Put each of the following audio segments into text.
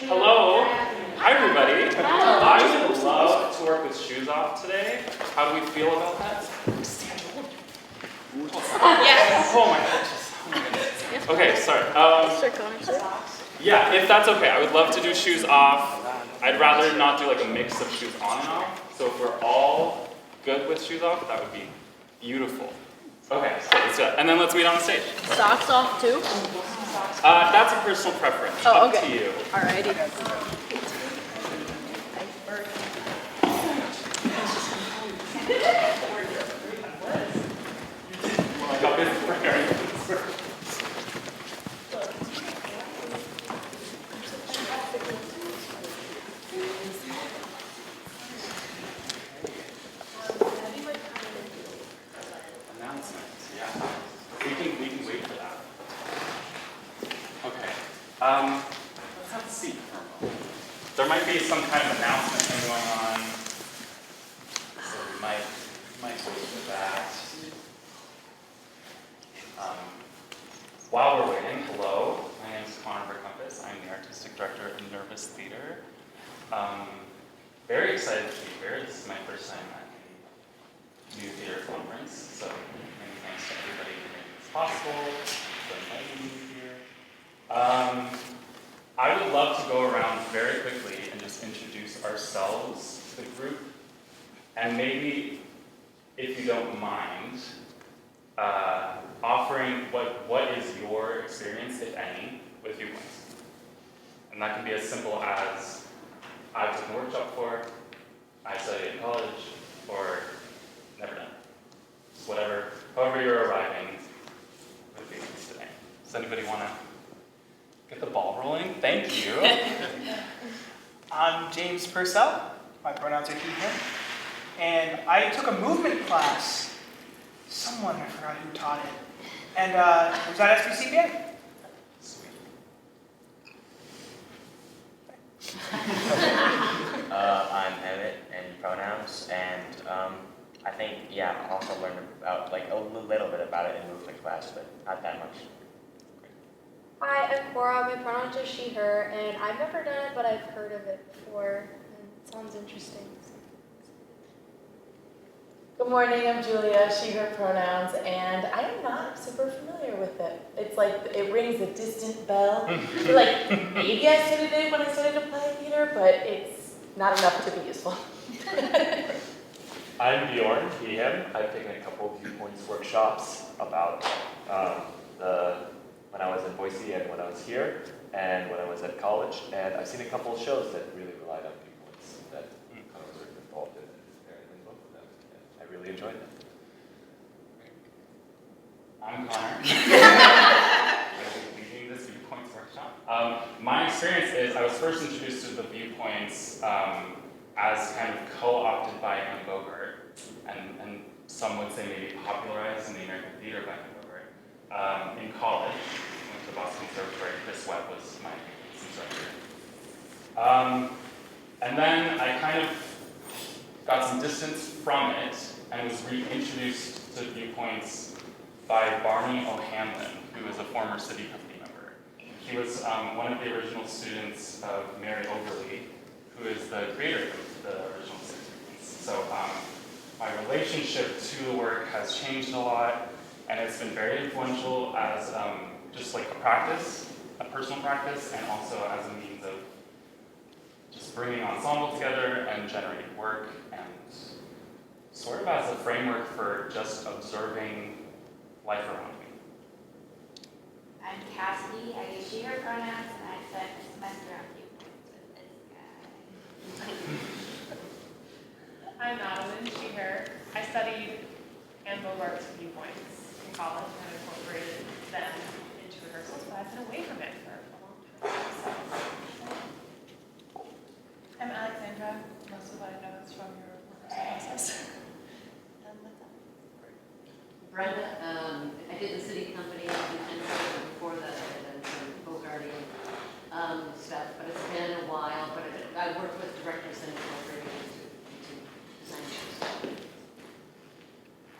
Hello. Hi, everybody. I would love to work with shoes off today. How do we feel about that? Yes. Oh my goodness. Okay, sorry. Yeah, if that's okay, I would love to do shoes off. I'd rather not do like a mix of shoes on and off. So if we're all good with shoes off, that would be beautiful. Okay, so let's do it. And then let's meet on the stage. Socks off too? That's a personal preference. Oh, Up okay. to you. Alrighty. I got busy preparing for this. Announcements, yeah. We can wait for that. Okay. Let's have a seat for a moment. There might be some kind of announcement thing going on. So we might wait for that. While we're waiting, hello. My name is Connor Berkompas. I'm the artistic director of Nervous Theater. Very excited to be here. This is my first time at a new theater conference, so many thanks to everybody who made this possible, for inviting me here. I would love to go around very quickly and just introduce ourselves to the group, and maybe, if you don't mind, offering what is your experience, if any, with Viewpoints. And that can be as simple as, I've taken a workshop for, I studied in college, or never done. Just whatever, however you're arriving with Viewpoints today. Does anybody want to get the ball rolling? Thank you. I'm James Purcell. My pronouns are he, him. And I took a movement class. Someone, I forgot who taught it. And it was at SBCPA. Sweet. I'm Emmett in pronouns, and I think, I also learned about, a little bit about it in movement class, but not that much. Hi, I'm Cora. My pronouns are she, her, and I've never done it, but I've heard of it before, and it sounds interesting. Good morning, I'm Julia, she, her pronouns, and I am not super familiar with it. It's like, it rings a distant bell. I feel like maybe I studied it when I started to play theater, but it's not enough to be useful. I'm Bjorn, he, him. I've taken a couple of Viewpoints workshops about when I was in Boise and when I was here, and when I was at college, and I've seen a couple of shows that really relied on Viewpoints that Connor was involved in, and both of them. And I really enjoyed them. I'm Connor. I'm leading this Viewpoints workshop. My experience is I was first introduced to the Viewpoints as kind of co-opted by Anne Bogart, and some would say maybe popularized in the American theater by Anne Bogart. In college, I went to Boston Conservatory. Chris Webb was my instructor. And then I kind of got some distance from it and was reintroduced to Viewpoints by Barney O'Hanlon, who is a former City Company member. He was one of the original students of Mary Overlie, who is the creator of the original City. So my relationship to the work has changed a lot, and it's been very influential as just like a practice, a personal practice, and also as a means of just bringing ensemble together and generating work, and sort of as a framework for just observing life around me. I'm Cassidy. I use she, her pronouns, and I spent a semester on Viewpoints with this guy. I'm Madeline, she, her. I studied Anne Bogart's Viewpoints in college and incorporated them into rehearsals, but I've been away from it for a long time. I'm Alexandra. Most of what I know is from your rehearsal process. And that's all. Brenda, I did the City Company before that. I did some Bogardian stuff, but it's been a while. But I worked with directors and incorporated into design shows.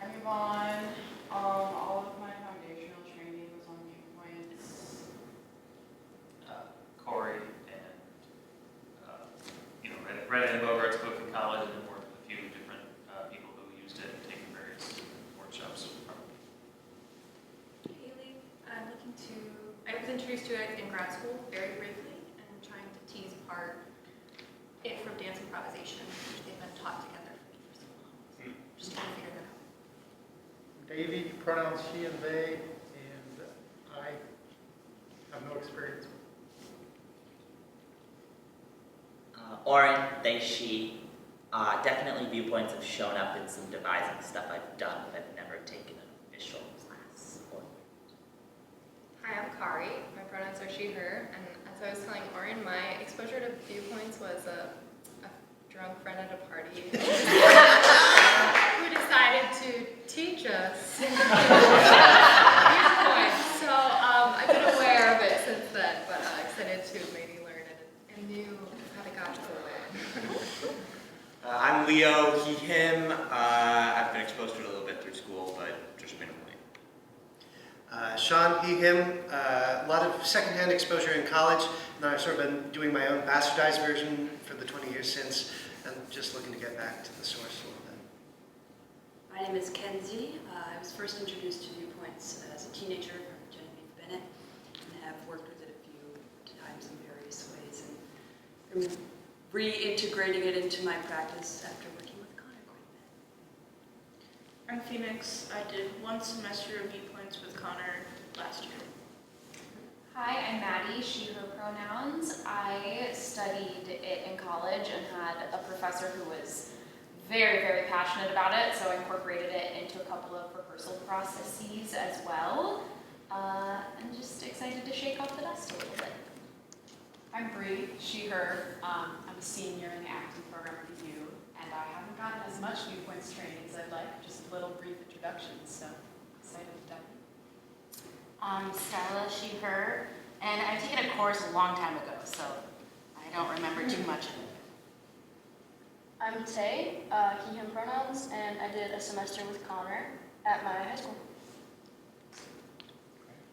I'm Yvonne. All of my foundational training was on Viewpoints. Corey and read Anne Bogart's book in college and worked with a few different people who used it and taken various workshops from it. Haley, I was introduced to it in grad school very briefly and trying to tease apart it from dance improvisation, which they've been taught together for so long. Just trying to figure that out. Davey, pronouns she and they, and I have no experience with Oren, they, she. Definitely Viewpoints have shown up in some devising stuff I've done, but I've never taken an official class. Hi, I'm Kari. My pronouns are she, her, and as I was telling Oren, my exposure to Viewpoints was a drunk friend at a party who decided to teach us Viewpoints. So I've been aware of it since then, but excited to maybe learn a new pedagogical way. I'm Leo, he, him. I've been exposed to it a little bit through school, but just minimally. Sean, he, him. A lot of secondhand exposure in college. Now I've sort of been doing my own bastardized version for the 20 years since. I'm just looking to get back to the source a little bit. My name is Kenzie. I was first introduced to Viewpoints as a teenager from Genevieve Bennett and have worked with it a few times in various ways. And I'm reintegrating it into my practice after working with Connor quite a bit. I'm Phoenix. I did one semester of Viewpoints with Connor last year. Hi, I'm Maddie, she, her pronouns. I studied it in college and had a professor who was very, very passionate about it, so I incorporated it into a couple of rehearsal processes as well. I'm just excited to shake off the dust a little bit. I'm Bree, she, her. I'm a senior in the acting program at U, and I haven't gotten as much Viewpoints training as I'd like, just little brief introductions, so excited to dive in. I'm Stella, she, her, and I've taken a course a long time ago, so I don't remember too much of it. I'm Tay, he, him pronouns, and I did a semester with Connor at my high school.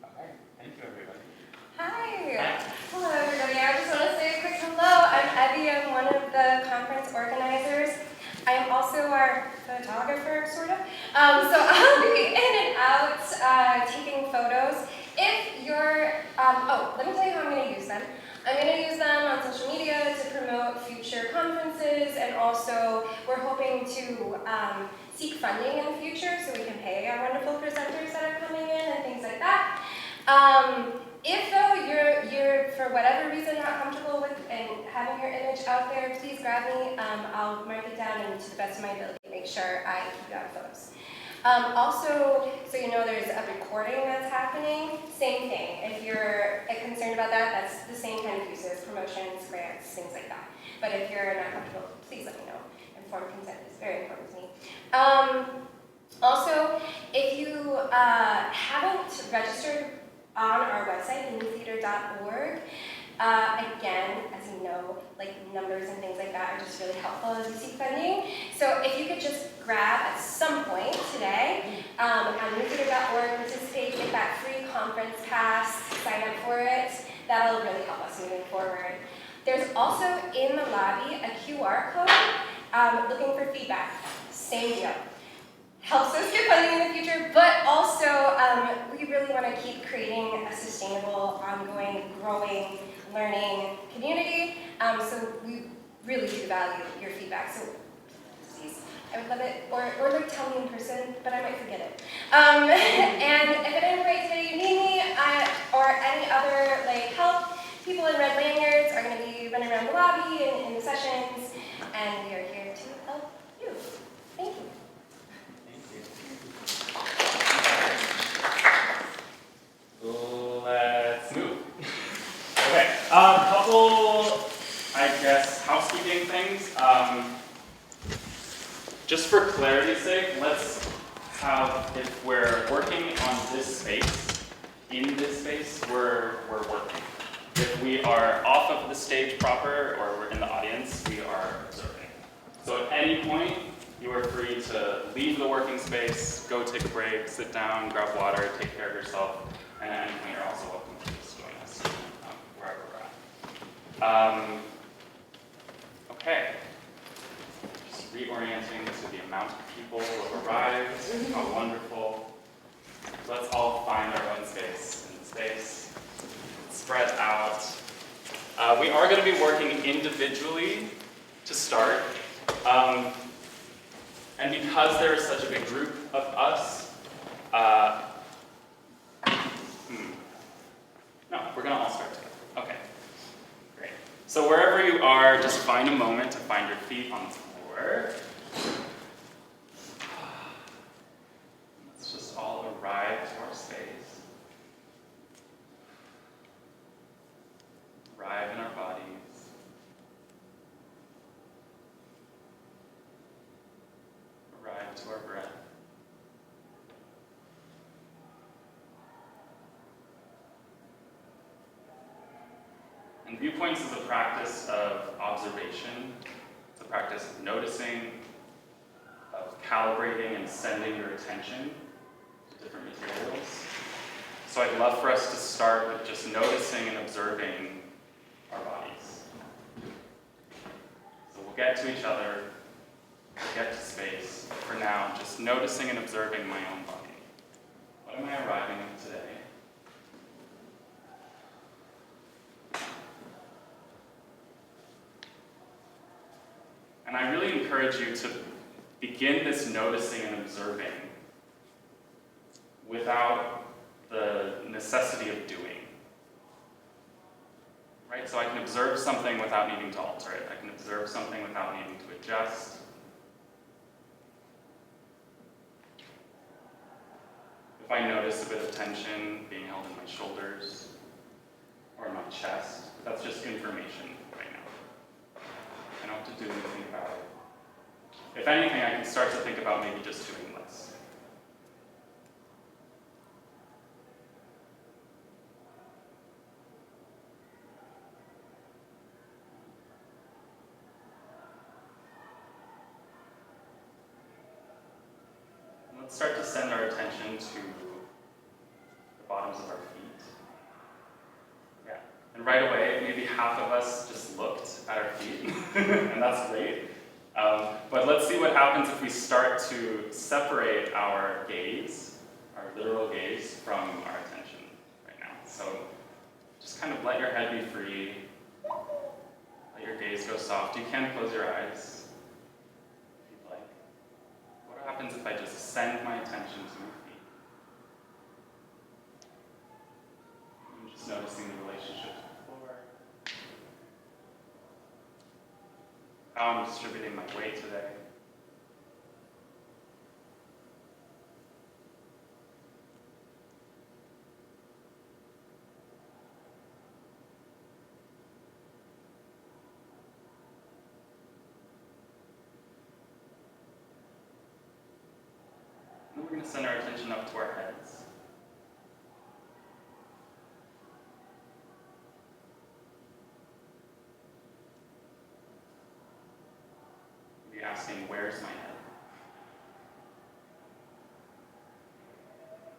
Okay, thank you everybody. Hi. Hello everybody. I just want to say a quick hello. I'm Evie. I'm one of the conference organizers. I am also our photographer, sort of. So I'll be in and out taking photos. If you're, let me tell you how I'm going to use them. I'm going to use them on social media to promote future conferences, and also we're hoping to seek funding in the future so we can pay our wonderful presenters that are coming in and things like that. If though you're for whatever reason not comfortable with and having your image out there, please grab me. I'll mark it down and to the best of my ability make sure I keep you on photos. Also, so you know there's a recording that's happening, same thing. If you're concerned about that, that's the same kind of uses, promotions, grants, things like that. But if you're not comfortable, please let me know. Informed consent is very important to me. Also, if you haven't registered on our website, newtheater.org, again, as you know, like numbers and things like that are just really helpful as you seek funding. So if you could just grab at some point today on newtheater.org, participate, get that free conference pass, sign up for it, that'll really help us moving forward. There's also in the lobby a QR code looking for feedback. Same deal. Helps us get funding in the future, but also we really want to keep creating a sustainable, ongoing, growing, learning community. So we really do value your feedback. So please, I would love it, or like tell me in person, but I might forget it. And if at any point today you need me, or any other like help, people in red lanyards are going to be running around the lobby and in the sessions, and we are here to help you. Thank you. Let's move. Okay, couple, I guess, housekeeping things. Just for clarity's sake, let's have, if we're working on this space, in this space, we're working. If we are off of the stage proper, or we're in the audience, we are observing. So at any point, you are free to leave the working space, go take a break, sit down, grab water, take care of yourself, and at any point you're also welcome to just join us wherever we're at. Okay, reorienting to the amount of people who have arrived. How wonderful. Let's all find our own space in the space. Spread out. We are going to be working individually to start. And because there is such a big group of us, no, we're going to all start together. Okay, great. So wherever you are, just find a moment to find your feet on the floor. Let's just all arrive to our space. Arrive in our bodies. Arrive to our breath. And Viewpoints is a practice of observation. It's a practice of noticing, of calibrating and sending your attention to different materials. So I'd love for us to start with just noticing and observing our bodies. So we'll get to each other, we'll get to space. For now, just noticing and observing my own body. What am I arriving at today? And I really encourage you to begin this noticing and observing without the necessity of doing. Right? So I can observe something without needing to alter it. I can observe something without needing to adjust. If I notice a bit of tension being held in my shoulders or in my chest, that's just information right now. I don't have to do anything about it. If anything, I can start to think about maybe just doing less. Let's start to send our attention to the bottoms of our feet. Yeah. And right away, maybe half of us just looked at our feet, and that's great. But let's see what happens if we start to separate our gaze, our literal gaze, from our attention right now. So just kind of let your head be free. Let your gaze go soft. You can close your eyes if you'd like. What happens if I just send my attention to my feet? I'm just noticing the relationship to the floor. How I'm distributing my weight today. And we're going to send our attention up to our heads. Be asking, where's my head?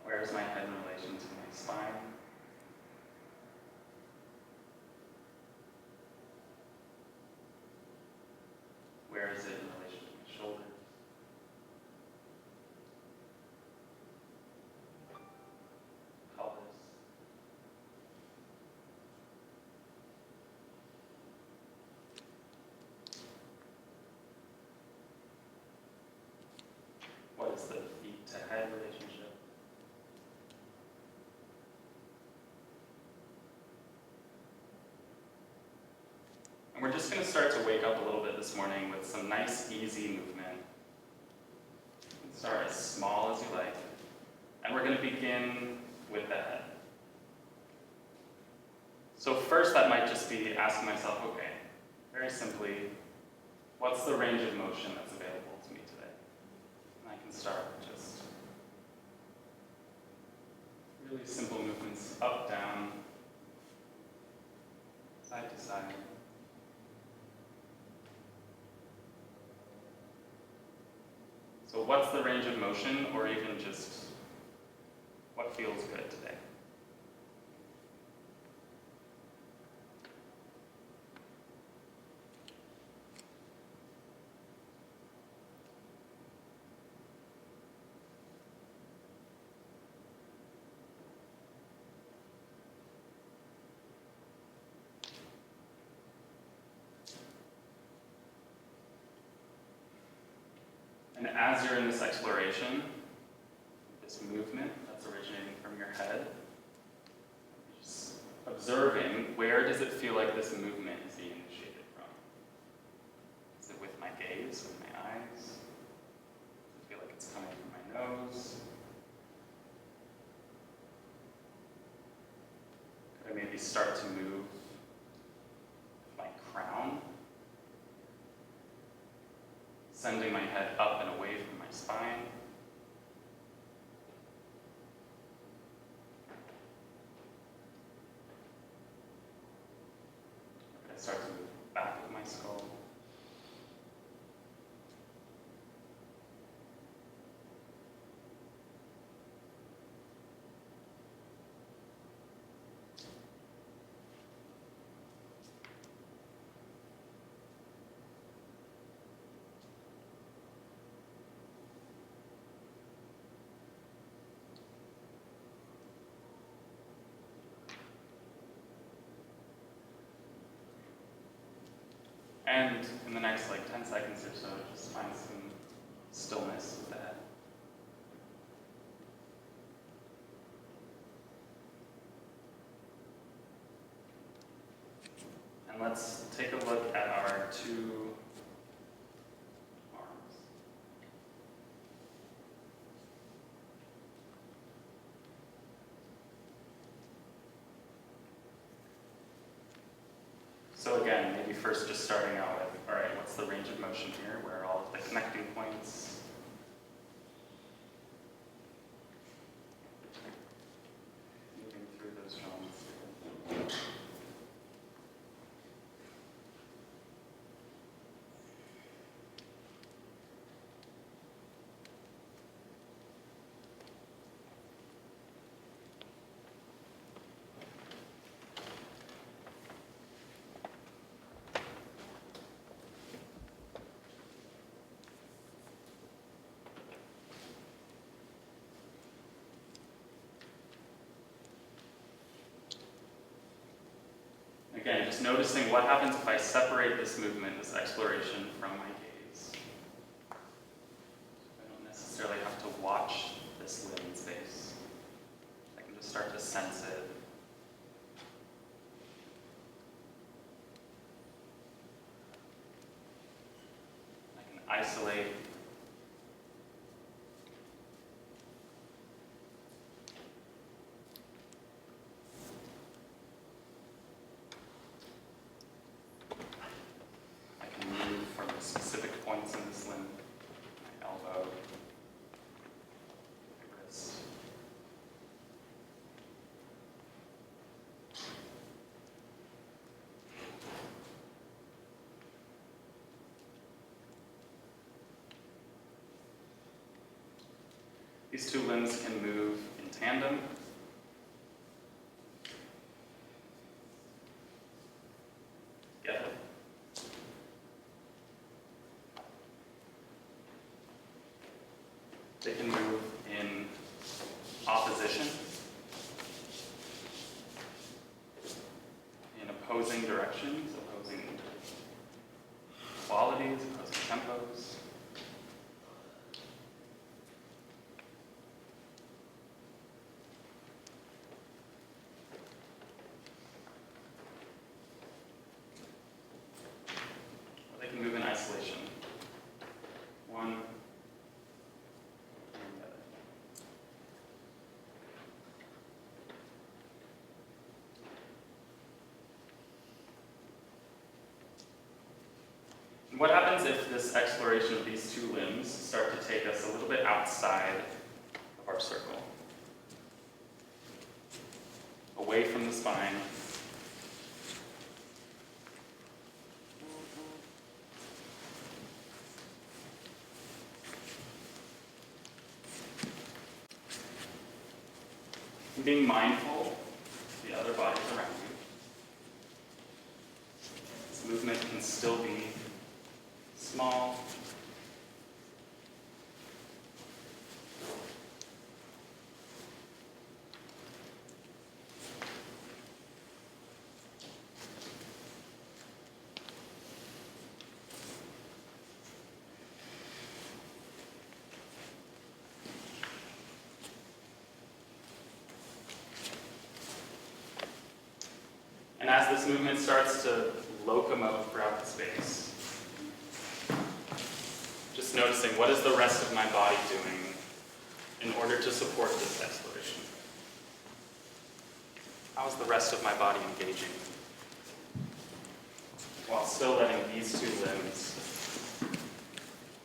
Where's my head in relation to my spine? Where is it in relation to my shoulders? Pelvis. What is the feet to head relationship? And we're just going to start to wake up a little bit this morning with some nice, easy movement. You can start as small as you like. And we're going to begin with the head. So first, that might just be asking myself, okay, very simply, what's the range of motion that's available to me today? And I can start with just really simple movements, up, down, side to side. So what's the range of motion, or even just what feels good today? as you're in this exploration, this movement that's originating from your head, just observing, where does it feel like this movement is being initiated from? Is it with my gaze, with my eyes? Does it feel like it's coming from my nose? Could I maybe start to move my crown, sending my head up and away from my spine? Could I start to move the back of my skull? And in the next 10 seconds or so, just find some stillness with the head. And let's take a look at our two arms. So again, maybe first just starting out with, all right, what's the range of motion here? Where are all of the connecting points? Moving through those bones. Again, just noticing what happens if I separate this movement, this exploration, from my gaze. I don't necessarily have to watch this limb in space. I can just start to sense it. I can isolate. Specific points in this limb, my elbow, my wrist. These two limbs can move in tandem. Together. They can move in opposition, in opposing directions, opposing qualities, opposing tempos. Or they can move in isolation. One. What happens if this exploration of these two limbs start to take us a little bit outside of our circle? Away from the spine. Being mindful of the other bodies around you. This movement can still be small. this movement starts to locomote throughout the space, just noticing what is the rest of my body doing in order to support this exploration. How is the rest of my body engaging while still letting these two limbs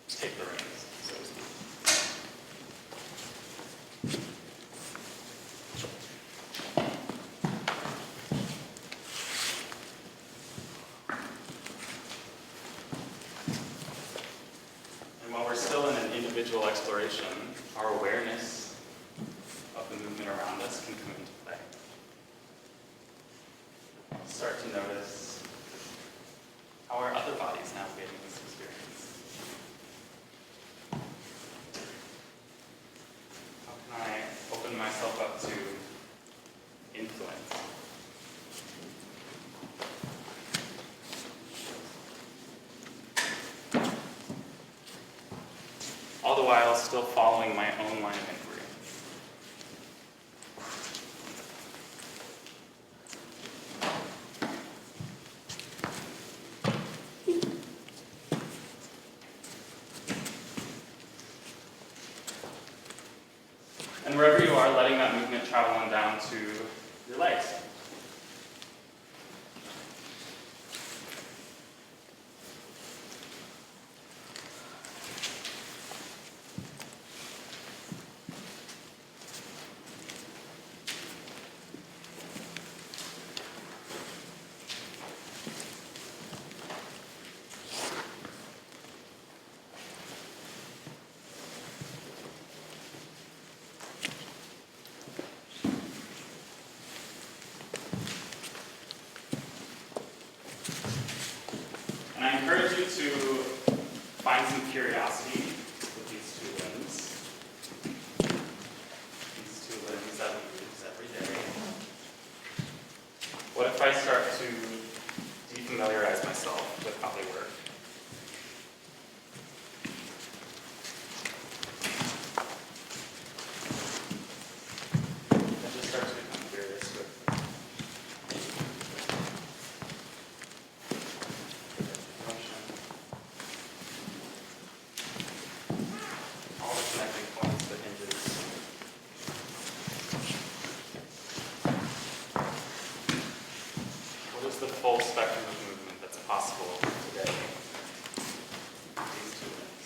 take the reins, so to speak. And while we're still in an individual exploration, our awareness of the movement around us can come into play. Start to notice how are other bodies navigating this experience? How can I open myself up to influence? All the while still following my own line of inquiry. And wherever you are, letting that movement travel on down to your legs. And I encourage you to find some curiosity with these two limbs. These two limbs that we use every day. What if I start to defamiliarize myself with how they work? I just start to become curious with all the connecting points, the hinges. What is the full spectrum of movement that's possible today? These two limbs.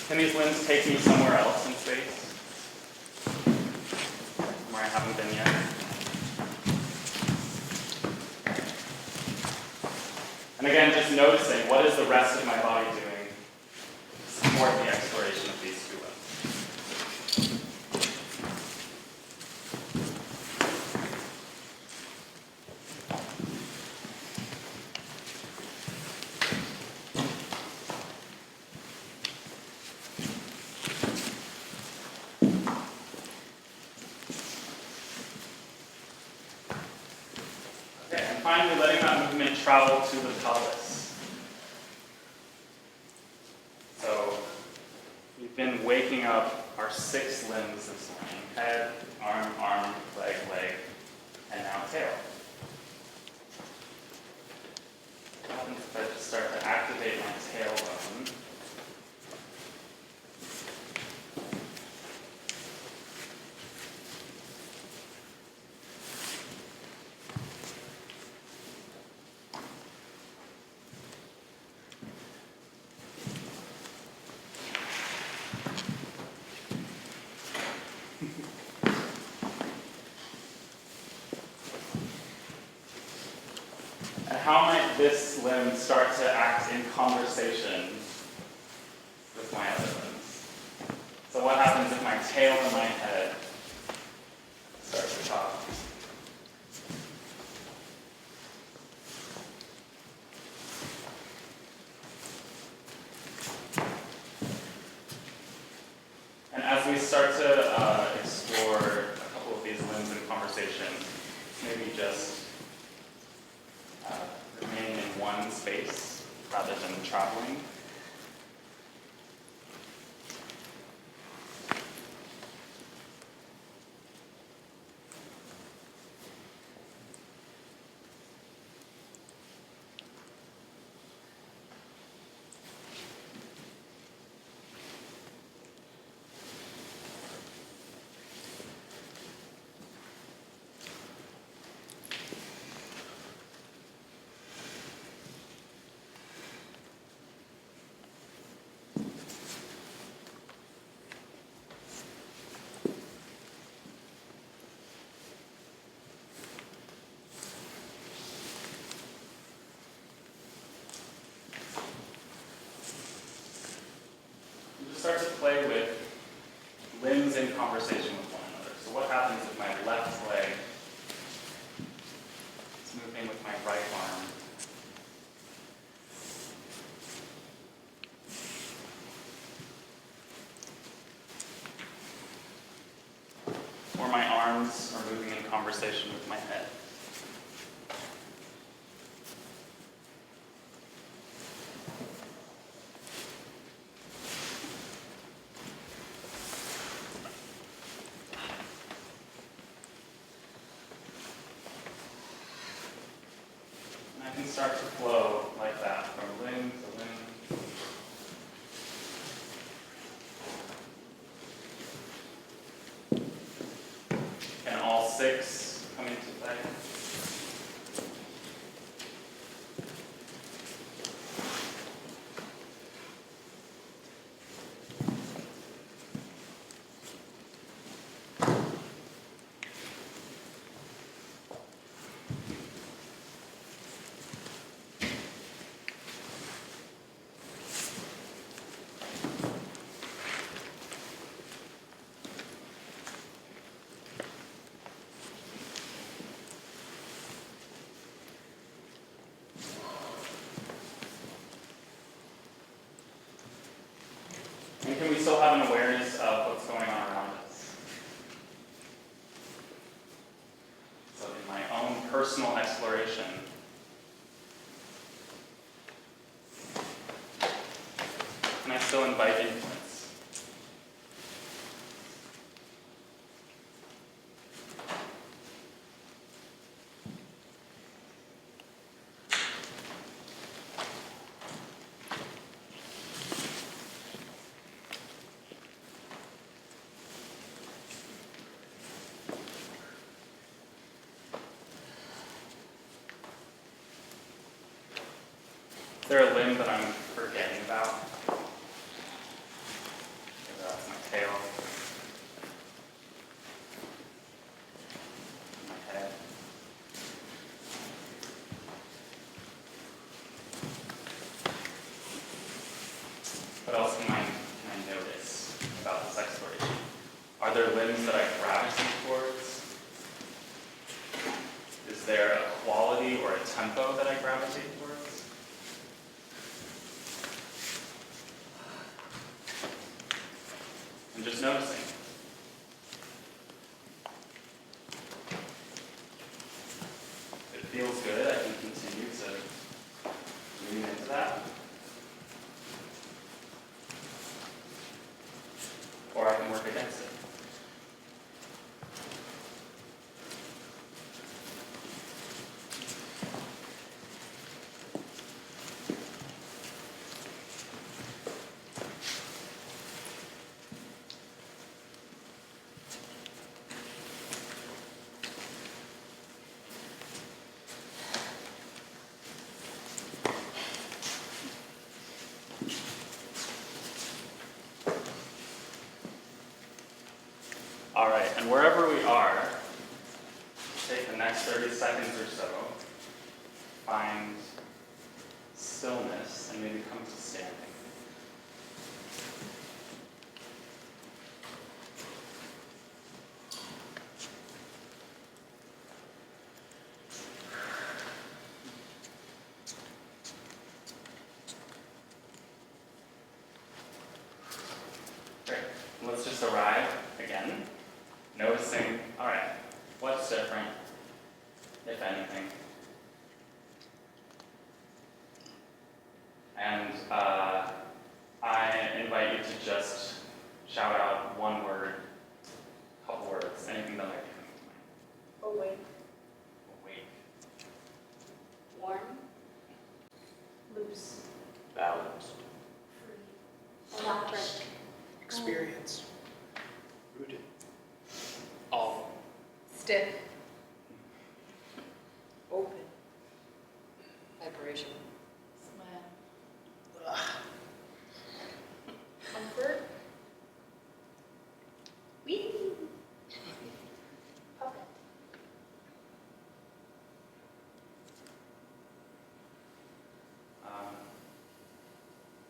Can these limbs take me somewhere else in space? Where I haven't been yet? And again, just noticing, what is the rest of my body doing to support the exploration of these two limbs? Okay, and finally letting that movement travel to the pelvis. So we've been waking up our 6 limbs this morning: head, arm, leg, and now tail. What happens if I just start to activate my tailbone this limb start to act in conversation with my other limbs. So what happens if my tail and my head start to talk? And as we start to explore a couple of these limbs in conversation, maybe just remaining in one space rather than traveling. Start to play with limbs in conversation with one another. So what happens if my left leg is moving with my right arm? Or my arms are moving in conversation with my head. Start to flow like that from limb to limb. Can all six come into play? And can we still have an awareness of what's going on around us? So in my own personal exploration, can I still invite influence? Is there a limb that I'm forgetting about? Maybe that's my tail. My head. What else can I notice about this exploration? Are there limbs that I gravitate towards? Is there a quality or a tempo that I gravitate towards? I'm just noticing. If it feels good, I can continue to lean into that. Or I can work against it. All right, and wherever we are, take the next 30 seconds or so, find stillness and maybe come to standing. Great. Let's just arrive again, noticing, all right, what's different, if anything? And I invite you to just shout out one word, couple words, anything that might be coming to mind. Awake. Awake. Warm. Loose. Balanced. Electric. Experience. Rooted. All. Stiff. Open. Vibration. Smile. Comfort. Wee. Puppet.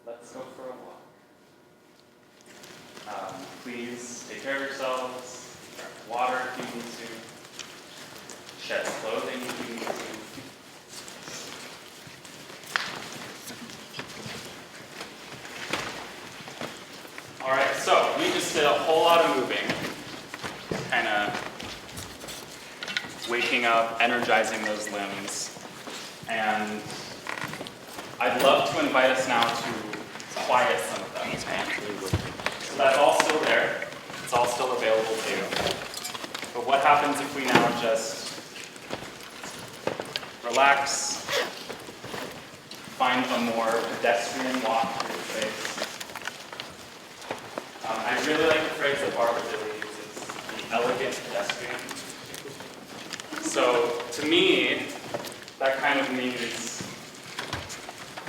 Let's go for a walk. Please take care of yourselves, grab water if you need to, shed clothing if you need to. All right, so we just did a whole lot of moving, kind of waking up, energizing those limbs, and I'd love to invite us now to quiet some of them. So that's all still there. It's all still available to you. But what happens if we now just relax, find a more pedestrian walk through the space? I really like the phrase that Barbara Dilley uses, the elegant pedestrian. So to me, that kind of means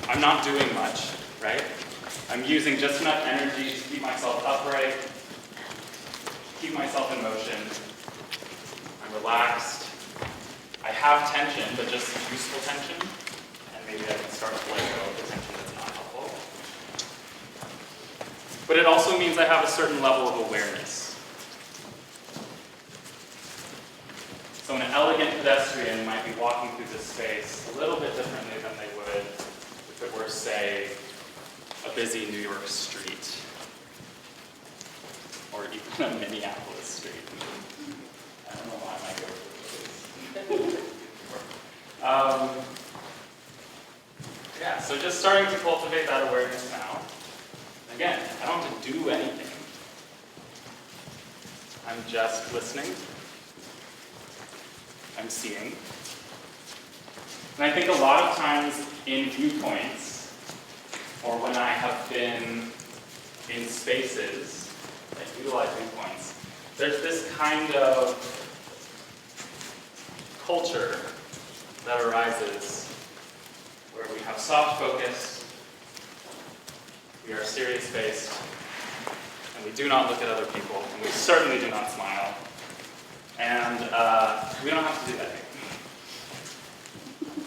I'm not doing much, right? I'm using just enough energy to keep myself upright, keep myself in motion. I'm relaxed. I have tension, but just useful tension. And maybe I can start to let go of the tension that's not helpful. But it also means I have a certain level of awareness. So an elegant pedestrian might be walking through this space a little bit differently than they would if it were, say, a busy New York street, or even a Minneapolis street. I don't know why I might go for this. Yeah, so just starting to cultivate that awareness now. Again, I don't have to do anything. I'm just listening. I'm seeing. And I think a lot of times in viewpoints, or when I have been in spaces that utilize viewpoints, there's this kind of culture that arises where we have soft focus, we are serious-faced, and we do not look at other people, and we certainly do not smile, and we don't have to do that here.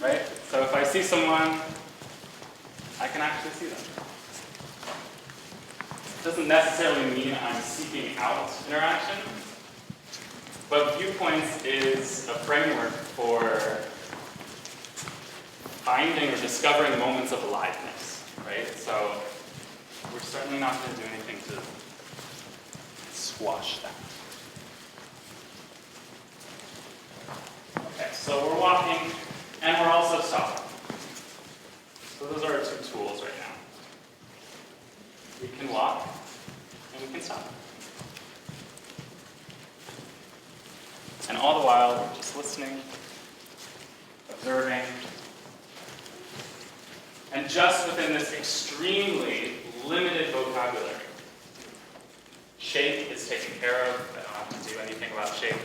Right? So if I see someone, I can actually see them. It doesn't necessarily mean I'm seeking out interaction, but Viewpoints is a framework for finding or discovering moments of aliveness, right? So we're certainly not going to do anything to squash that. Okay, so we're walking, and we're also stopping. So those are our two tools right now. We can walk, and we can stop. And all the while, we're just listening, observing, and just within this extremely limited vocabulary. Shape is taken care of. I don't have to do anything about shape.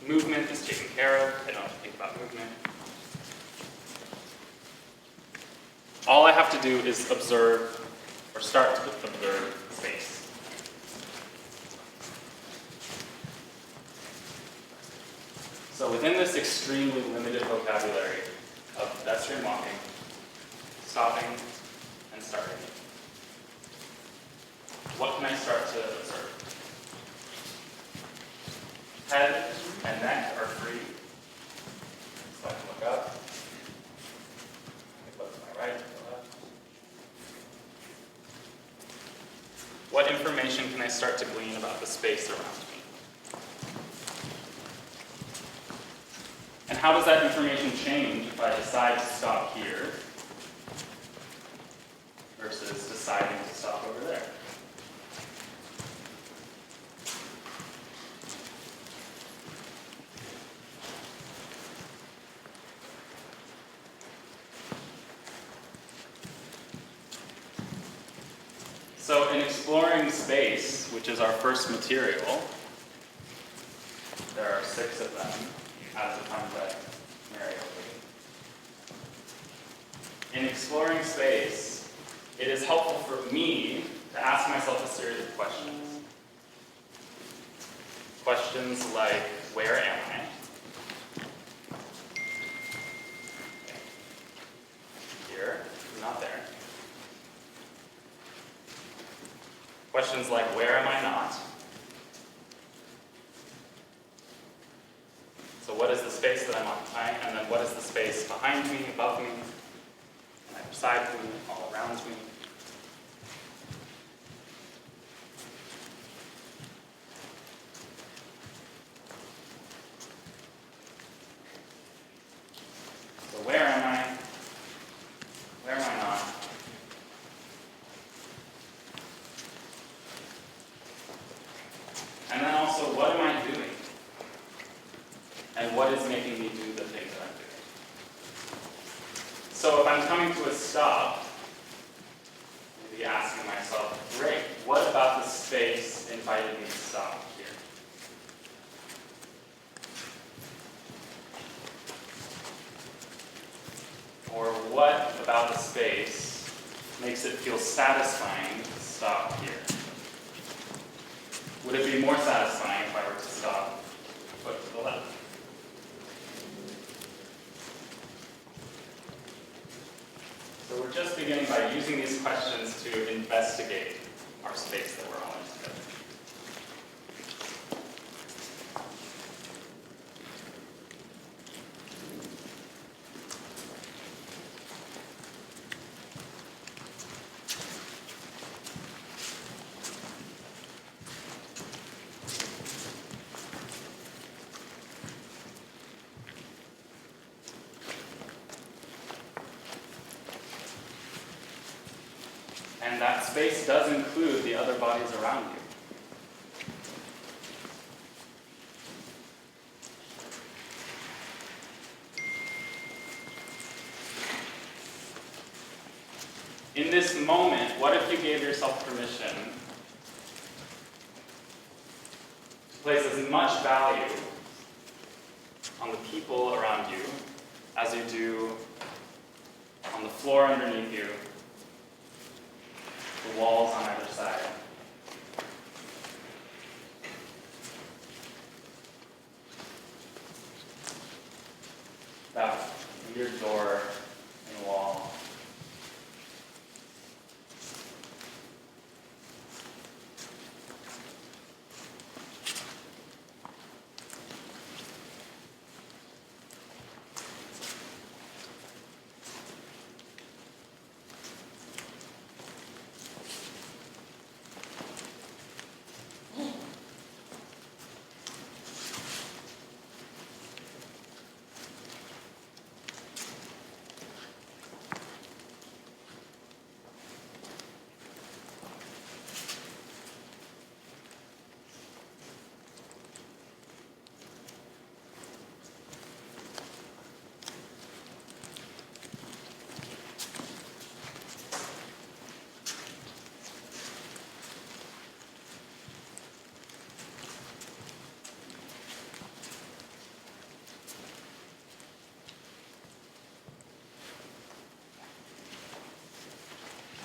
Movement is taken care of. I don't have to think about movement. All I have to do is observe, or start to observe space. So within this extremely limited vocabulary of pedestrian walking, stopping and starting. What can I start to observe? Head and neck are free. So I can look up. I can look to my right, to the left. What information can I start to glean about the space around me? And how does that information change if I decide to stop here versus deciding to stop over there? So in exploring space, which is our first material, there are 6 of them, as defined by Mary Overlie. In exploring space, it is helpful for me to ask myself a series of questions. Questions like, where am I? Here, not there. Questions like, where am I not? So what is the space that I'm occupying? And then what is the space behind me, above me, on either side of me, all around me? So where am I? Where am I not? And then also, what am I doing? And what is making me do the things that I'm doing? So if I'm coming to a stop, maybe asking myself, great, what about the space invited me to stop here? Or what about the space makes it feel satisfying to stop here? Would it be more satisfying if I were to stop foot to the left? So we're just beginning by using these questions to investigate our space that we're all in together. And that space does include the other bodies around you. In this moment, what if you gave yourself permission to place as much value on the people around you as you do on the floor underneath you, the walls on either side? That weird door in the wall.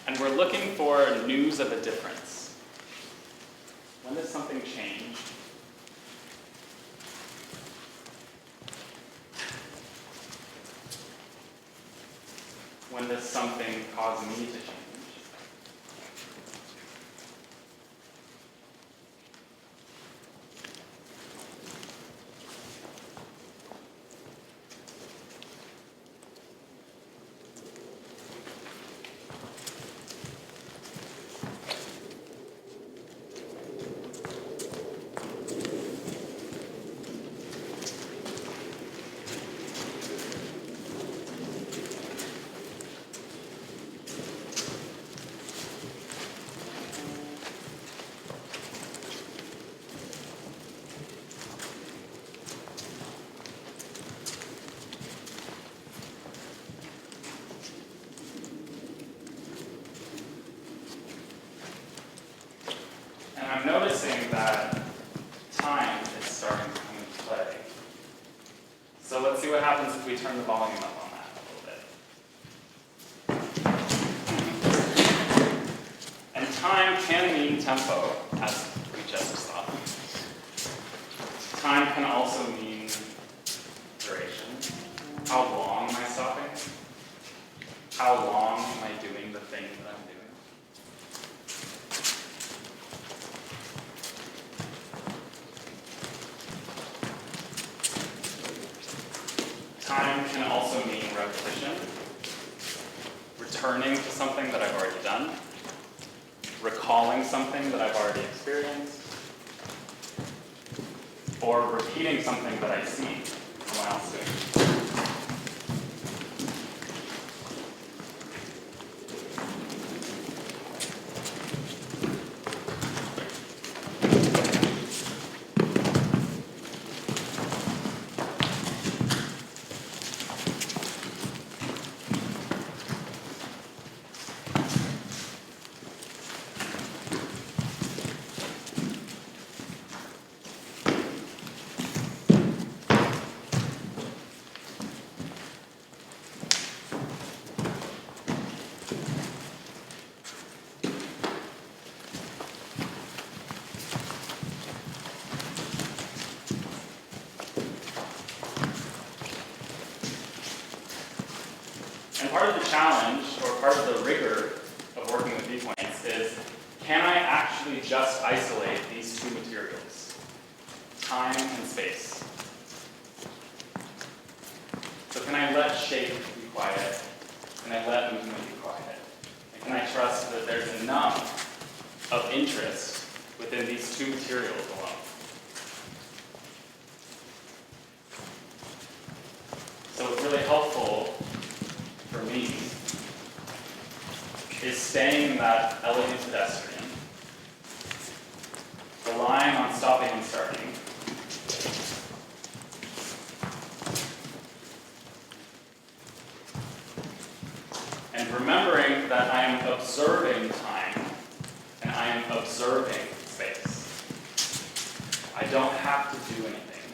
And we're looking for news of a difference. When does something change? When does something cause me to change? And I'm noticing that time is starting to come into play. So let's see what happens if we turn the volume up on that a little bit. And time can mean tempo, as we just saw. Time can also mean duration. How long am I stopping? How long am I doing the thing that I'm doing? Time can also mean repetition, returning to something that I've already done, recalling something that I've already experienced, or repeating something that I see someone else doing. And part of the challenge, or part of the rigor of working with Viewpoints is, can I actually just isolate these two materials, time and space? So can I let shape be quiet? Can I let movement be quiet? And can I trust that there's enough of interest within these two materials alone? So what's really helpful for me is staying in that elegant pedestrian, relying on stopping and starting, and remembering that I am observing time and I am observing space. I don't have to do anything.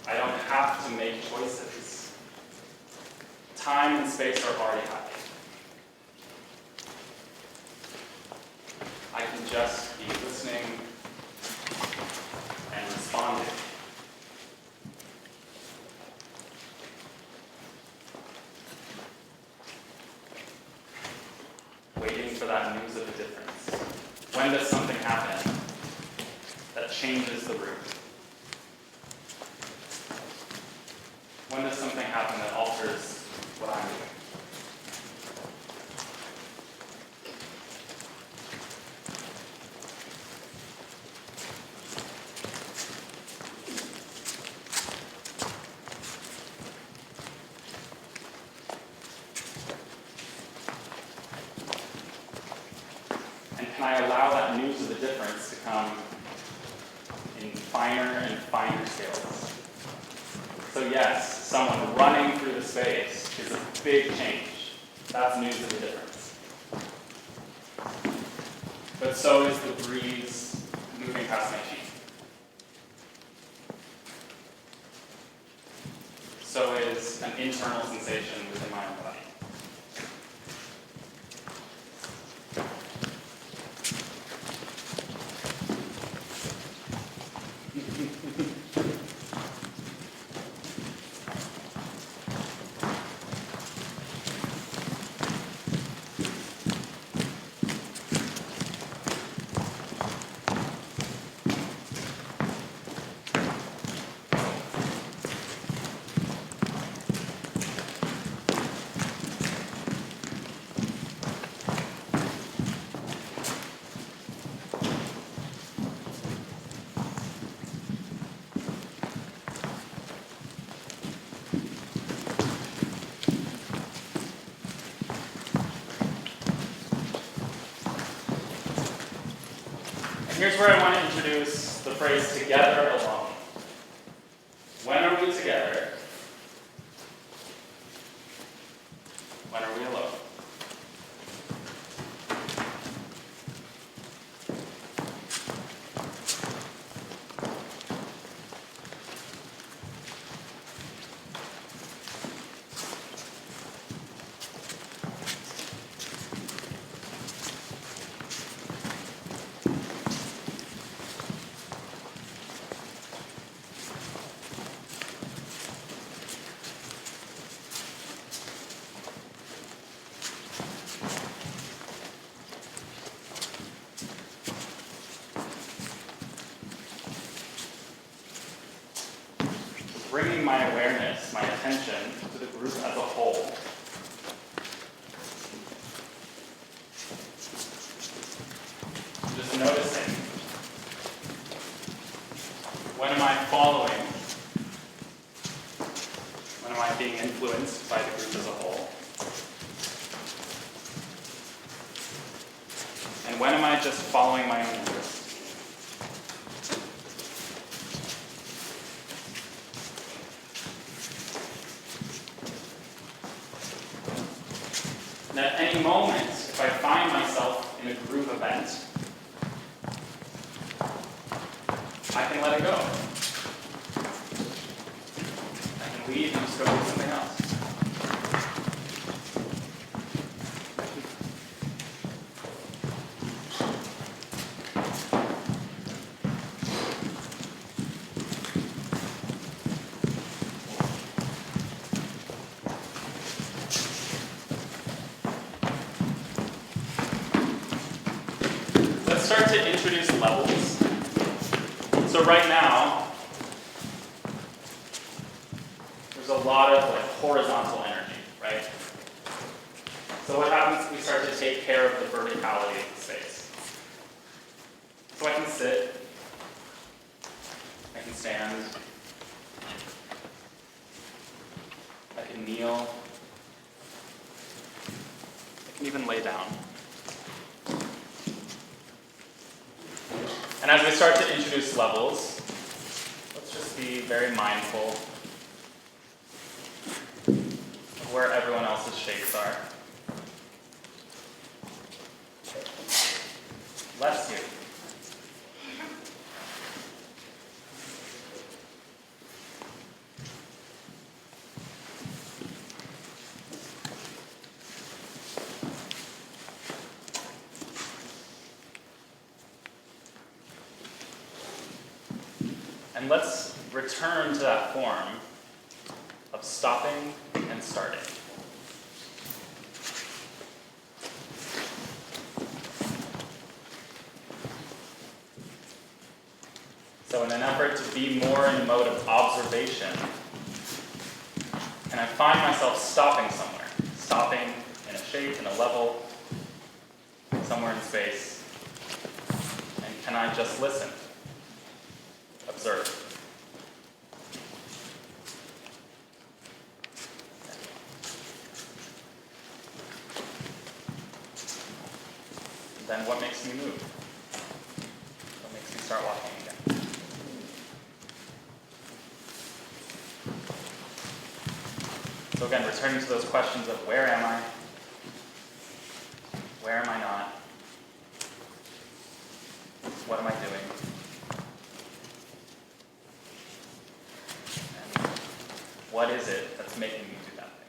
I don't have to make choices. Time and space are already happening. I can just be listening and responding. Waiting for that news of a difference. When does something happen that changes the route? When does something happen that alters what I'm doing? And can I allow that news of the difference to come in finer and finer scales? So yes, someone running through the space is a big change. That's news of the difference. But so is the breeze moving past my cheek. So is an internal sensation within my own body. And here's where I want to introduce the phrase together alone. When are we together? When are we alone? Bringing my awareness, my attention to the group as a whole. Just noticing, when am I following? When am I being influenced by the group as a whole? And when am I just following my own interest? And at any moment, if I find myself in a group event, I can let it go. I can leave and just go do something else. Start to introduce levels. So right now, there's a lot of horizontal energy, right? So what happens is we start to take care of the verticality of the space. So I can sit, I can stand, I can kneel, I can even lay down. And as we start to introduce levels, let's just be very mindful of where everyone else's shapes are. Bless you. And let's return to that form of stopping and starting. So in an effort to be more in the mode of observation, can I find myself stopping somewhere? Stopping in a shape, in a level, somewhere in space. And can I just listen? Observe. Then what makes me move? What makes me start walking again? So again, returning to those questions of where am I? Where am I not? What am I doing? What is it that's making me do that thing?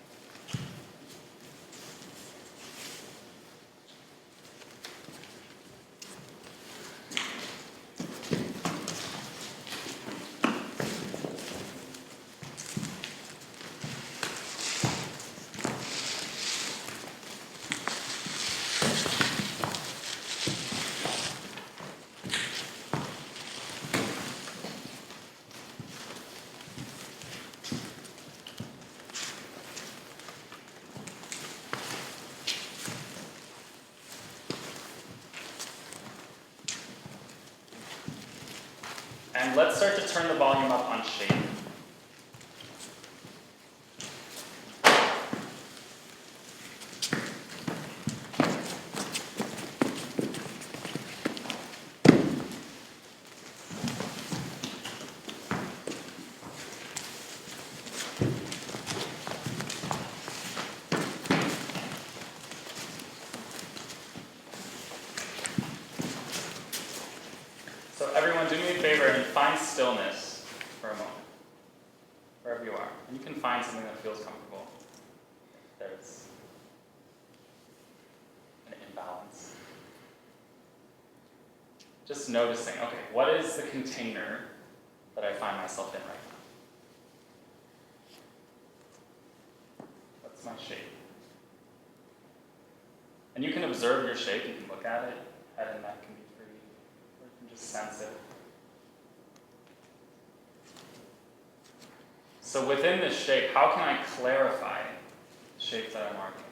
And let's start to turn the volume up on shape. So everyone, do me a favor and find stillness for a moment, wherever you are. And you can find something that feels comfortable. There's an imbalance. Just noticing, okay, what is the container that I find myself in right now? What's my shape? And you can observe your shape, you can look at it, head and neck can be free, or you can just sense it. So within this shape, how can I clarify the shape that I'm marking?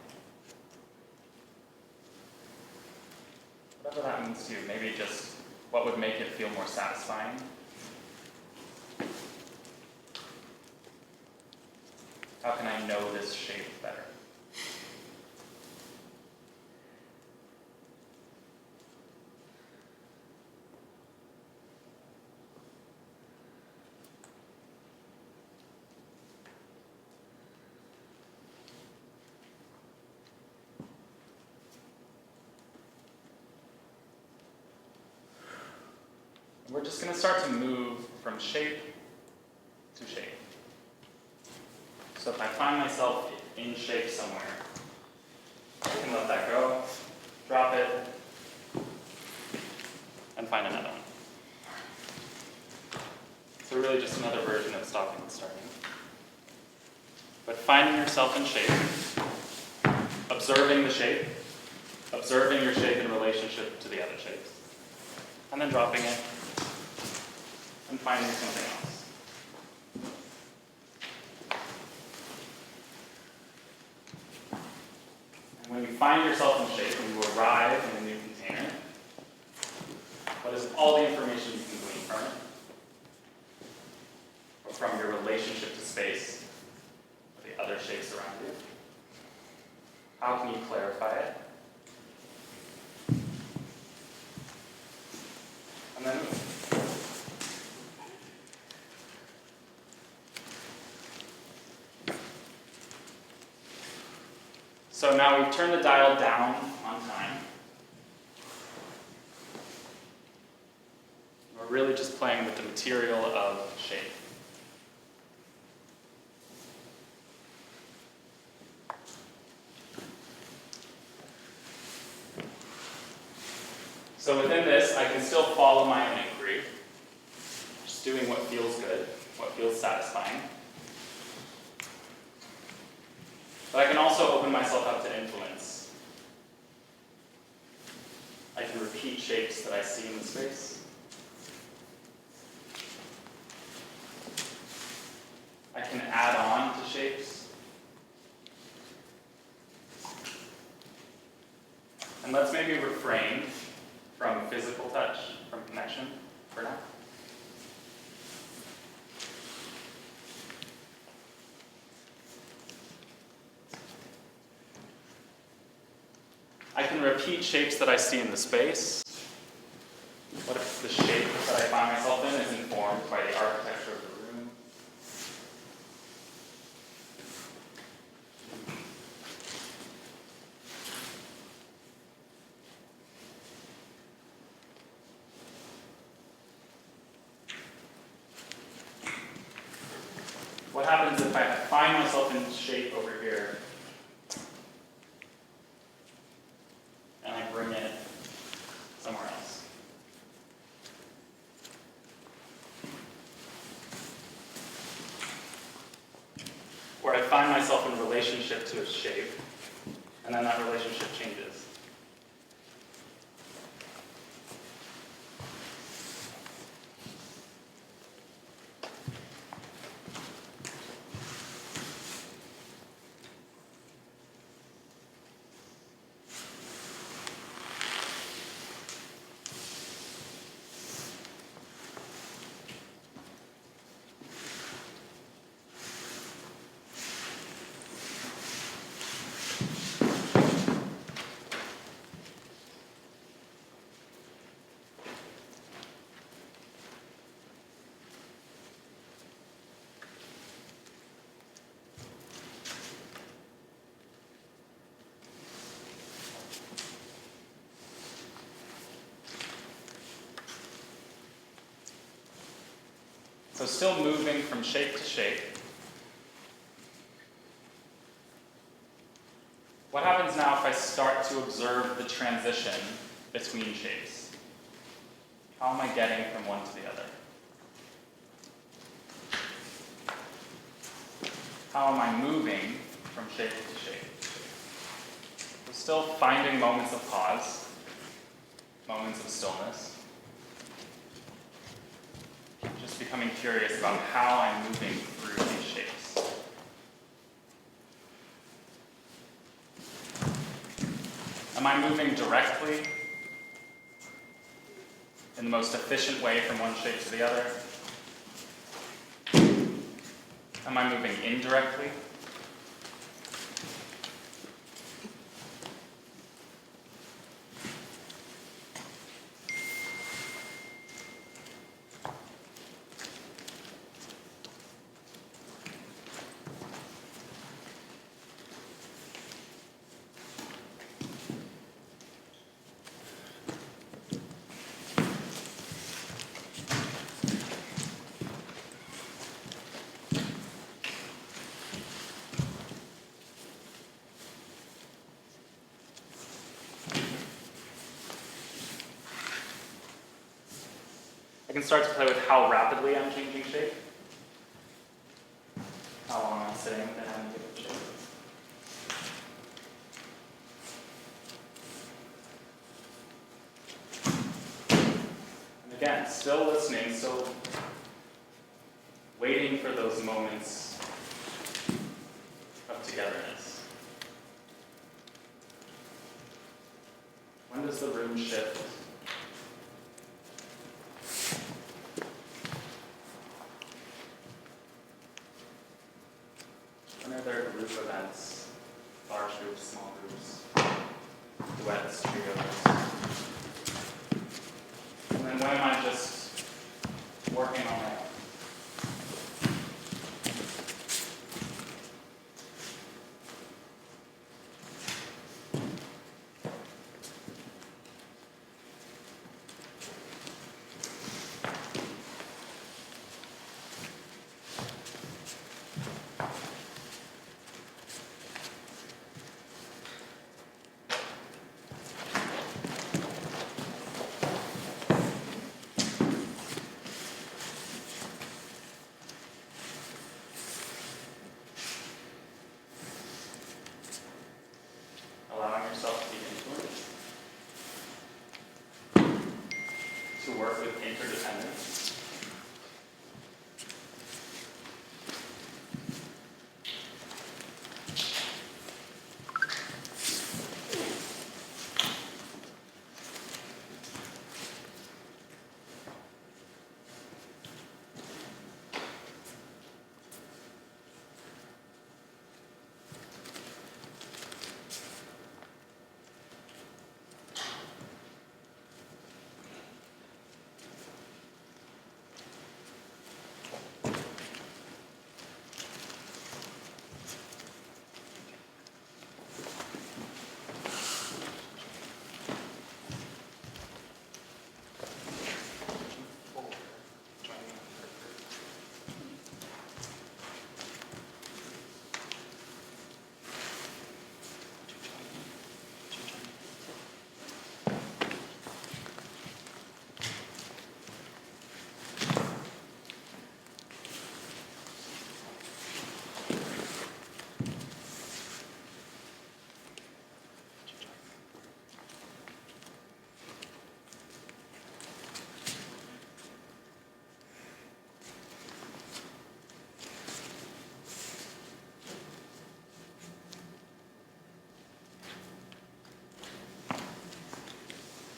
Whatever that means to you, maybe just what would make it feel more satisfying? How can I know this shape better? We're just going to start to move from shape to shape. So if I find myself in shape somewhere, I can let that go, drop it, and find another one. So really just another version of stopping and starting. But finding yourself in shape, observing the shape, observing your shape in relationship to the other shapes, and then dropping it, and finding something else. And when you find yourself in shape, when you arrive in a new container, what is all the information you can glean from it? Or from your relationship to space, or the other shapes around you? How can you clarify it? And then move. So now we've turned the dial down on time. We're really just playing with the material of shape. So within this, I can still follow my own inquiry, just doing what feels good, what feels satisfying. But I can also open myself up to influence. I can repeat shapes that I see in the space. I can add on to shapes. And let's maybe refrain from physical touch, from connection, for now. I can repeat shapes that I see in the space. What if the shape that I find myself in is informed by the architecture of the room? What happens if I find myself in shape over here and I bring it somewhere else? Where I find myself in relationship to a shape, and then that relationship changes. So still moving from shape to shape. What happens now if I start to observe the transition between shapes? How am I getting from one to the other? How am I moving from shape to shape? We're still finding moments of pause, moments of stillness. Just becoming curious about how I'm moving through these shapes. Am I moving directly in the most efficient way from one shape to the other? Am I moving indirectly? I can start to play with how rapidly I'm changing shape. How long I'm sitting within any given shape. And again, still listening, still waiting for those moments of togetherness. When does the room shift? When are there group events, large groups, small groups, duets, trios? And then when am I just working on my own? Allowing yourself to be influenced, to work with interdependence.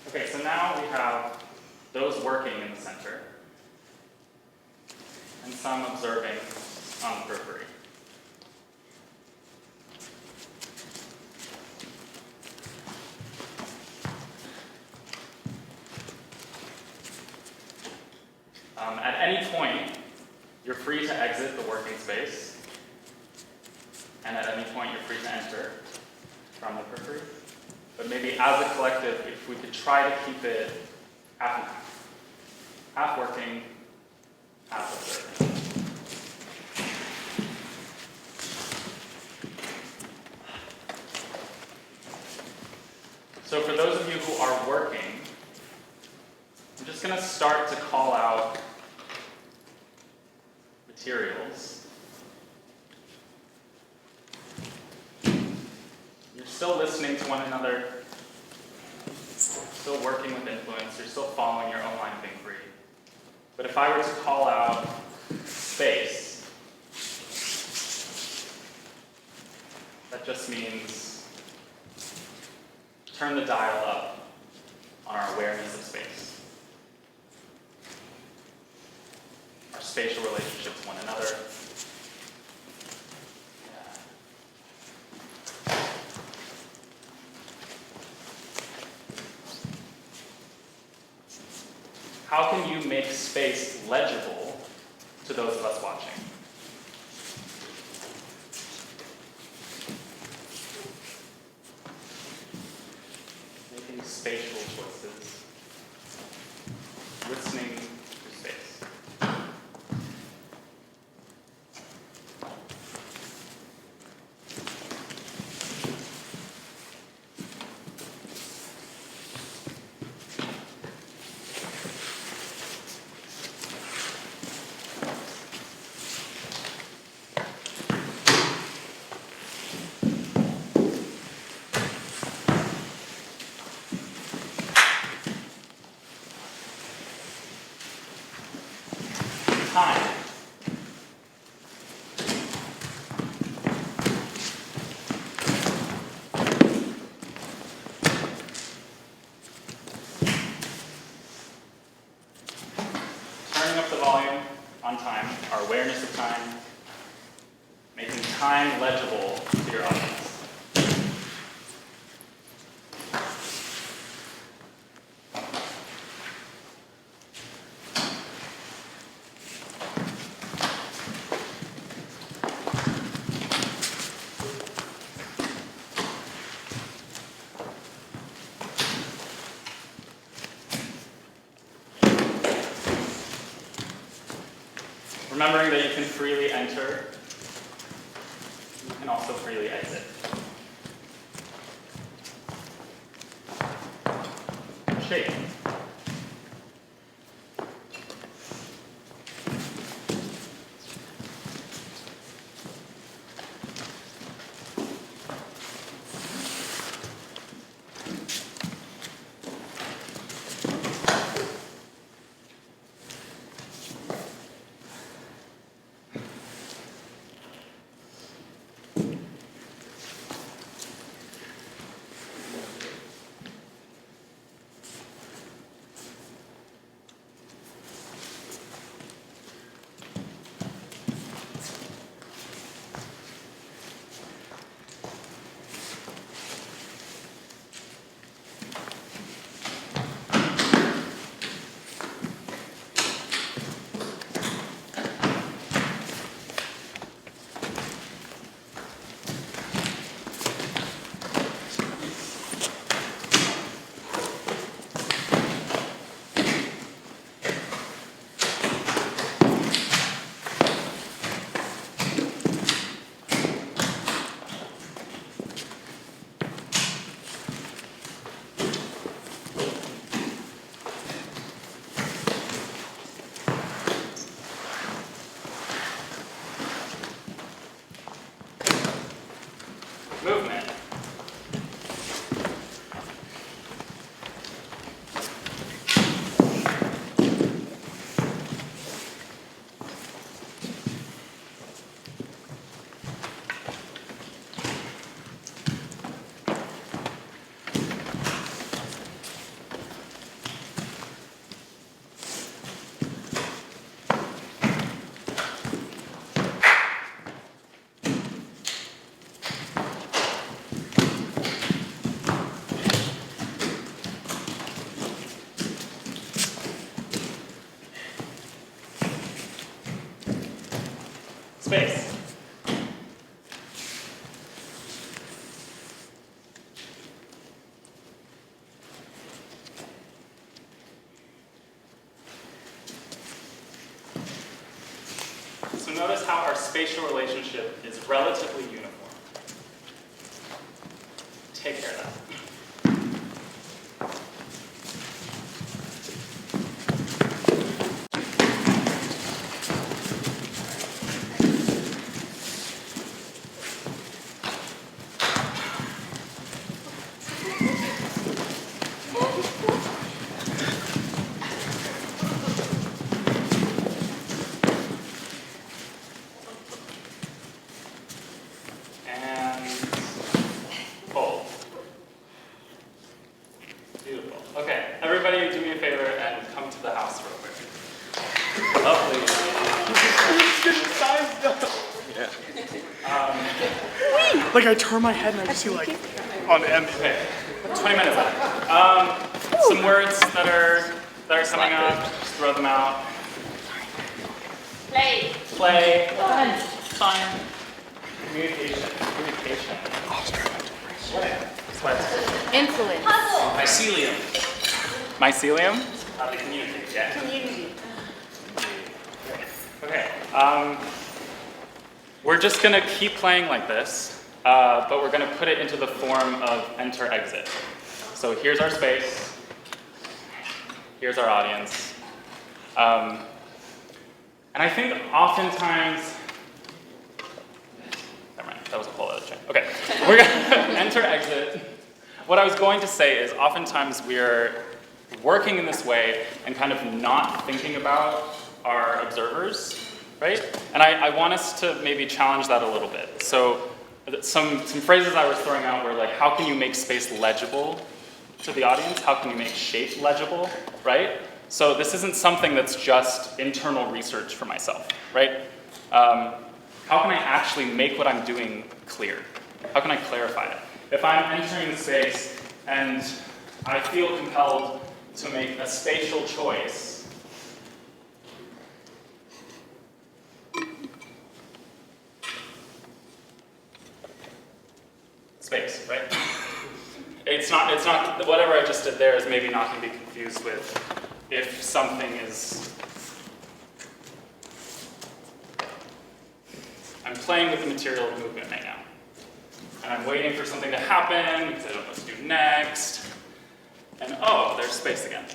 Okay, so now we have those working in the center and some observing on the periphery. At any point, you're free to exit the working space, and at any point, you're free to enter from the periphery. But maybe as a collective, if we could try to keep it half and half. Half working, half observing. start to call out materials, you're still listening to one another, still working with influence, you're still following your own line of inquiry. But if I were to call out space, that just means turn the dial up on our awareness of space. Our spatial relationship to one another. How can you make space legible to those of us watching? Making spatial choices. Listening to space. Time. Turning up the volume on time, our awareness of time, making time legible to your audience. Remembering that you can freely enter, you can also freely exit. Shape. Movement. Space. So notice how our spatial relationship is relatively uniform. Take care of that. Lovely. Like I turn my head and I just see like on end. Okay, 20 minutes left. Some words that are coming up, just throw them out. Play. Play. Fun. Fun. Communication. Sweat. Influence. Mycelium. Mycelium? How they communicate, yeah. Community. Okay, we're just gonna keep playing like this, but we're gonna put it into the form of enter, exit. So here's our space, here's our audience. And I think oftentimes, never mind, that was a whole other thing. Okay, we're gonna enter, exit. What I was going to say is oftentimes we're working in this way and kind of not thinking about our observers, right? And I want us to maybe challenge that a little bit. So some phrases I was throwing out were like, how can you make space legible to the audience? How can you make shape legible, right? So this isn't something that's just internal research for myself, right? How can I actually make what I'm doing clear? How can I clarify it? If I'm entering the space and I feel compelled to make a spatial choice, space, right? It's not, whatever I just did there is maybe not going to be confused with if something is, I'm playing with the material of movement right now. And I'm waiting for something to happen because I don't know what to do next. And oh, there's space again.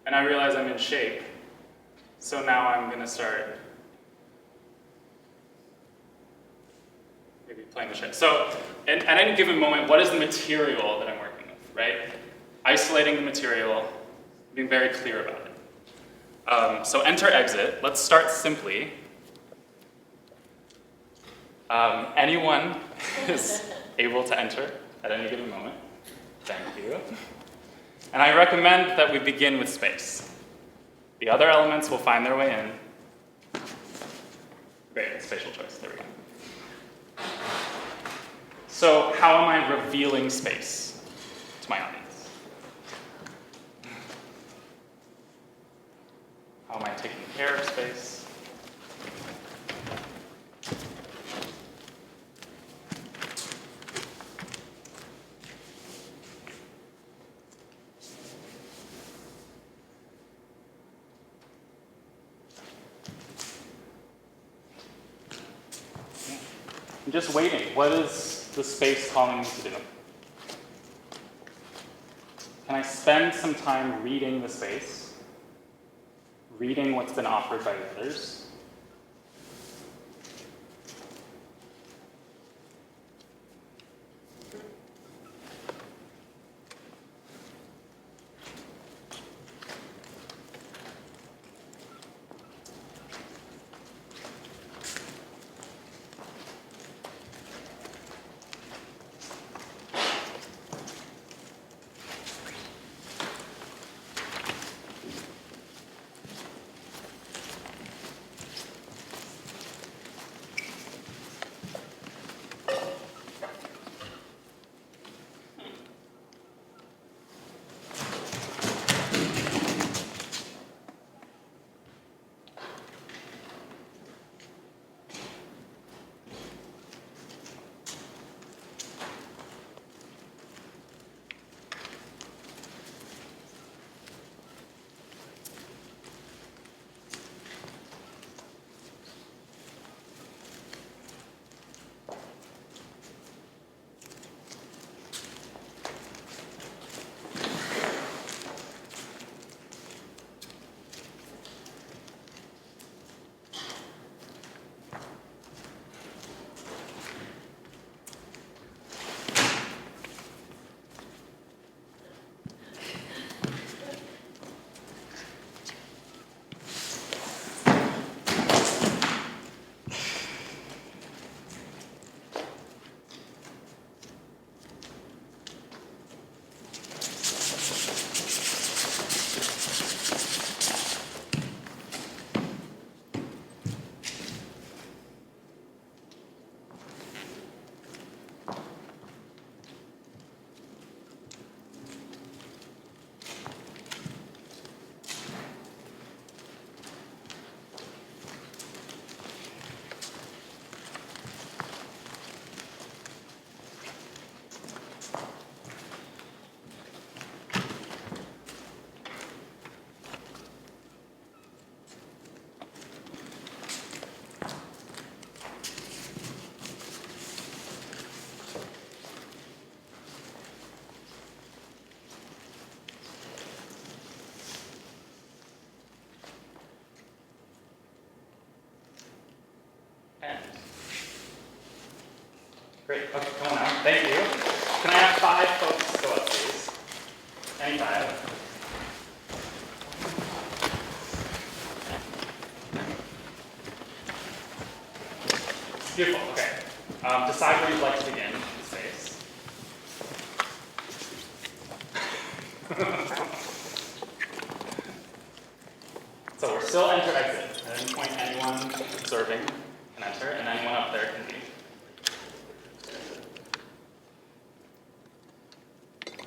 And I realize I'm in shape. So now I'm going to start maybe playing the shape. So at any given moment, what is the material that I'm working with, right? Isolating the material, being very clear about it. So enter, exit. Let's start simply. Anyone is able to enter at any given moment. Thank you. And I recommend that we begin with space. The other elements will find their way in. Great, spatial choice, there we go. So how am I revealing space to my audience? How am I taking care of space? I'm just waiting. What is the space calling me to do? Can I spend some time reading the space? Reading what's been offered by the others? Great, okay, come on now, thank you. Can I have 5 folks go up, please? Any 5. Beautiful, okay. Decide where you'd like to begin the space. So we're still enter exit. At any point, anyone observing can enter, and anyone up there can leave.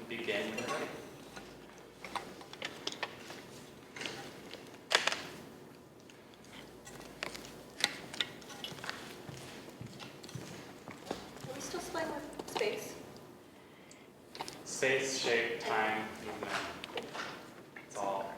Begin when you're ready. Are we still playing with space? Space, shape, time, movement. It's all there.